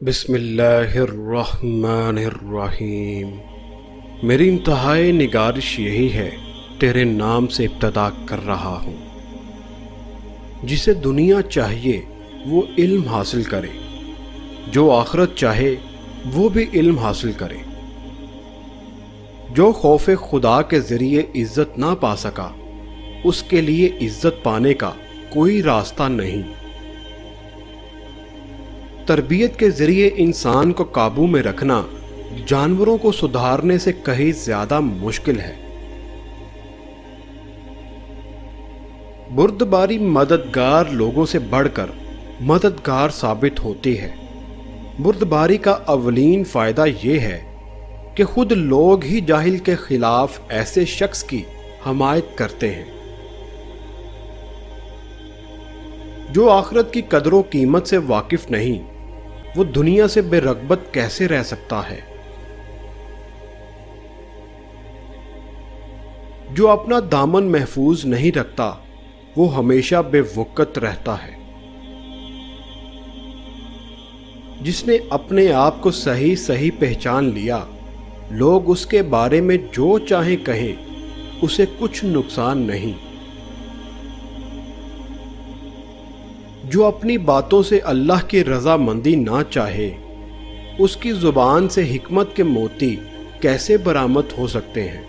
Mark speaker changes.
Speaker 1: بسم اللہ الرحمن الرحیم۔ میری انتہائی نگارش یہی ہے، تیرے نام سے ابتدا کر رہا ہوں۔ جسے دنیا چاہیے وہ علم حاصل کرے، جو آخرت چاہے وہ بھی علم حاصل کرے۔ جو خوف خدا کے ذریعے عزت نہ پا سکا، اس کے لیے عزت پانے کا کوئی راستہ نہیں۔ تربیت کے ذریعے انسان کو قابو میں رکھنا جانوروں کو سدھارنے سے کہیں زیادہ مشکل ہے۔ بردباری مددگار لوگوں سے بڑھ کر مددگار ثابت ہوتی ہے۔ بردباری کا اولین فائدہ یہ ہے کہ خود لوگ ہی جاہل کے خلاف ایسے شخص کی حمایت کرتے ہیں۔ جو آخرت کی قدر و قیمت سے واقف نہیں، وہ دنیا سے بے رغبت کیسے رہ سکتا ہے؟ جو اپنا دامن محفوظ نہیں رکھتا، وہ ہمیشہ بے وقت رہتا ہے۔ جس نے اپنے آپ کو صحیح پہچان لیا، لوگ اس کے بارے میں جو چاہیں کہیں، اسے کچھ نقصان نہیں۔ جو اپنی باتوں سے اللہ کی رضا مندی نہ چاہے، اس کی زبان سے حکمت کے موتی کیسے برآمد ہو سکتے ہیں؟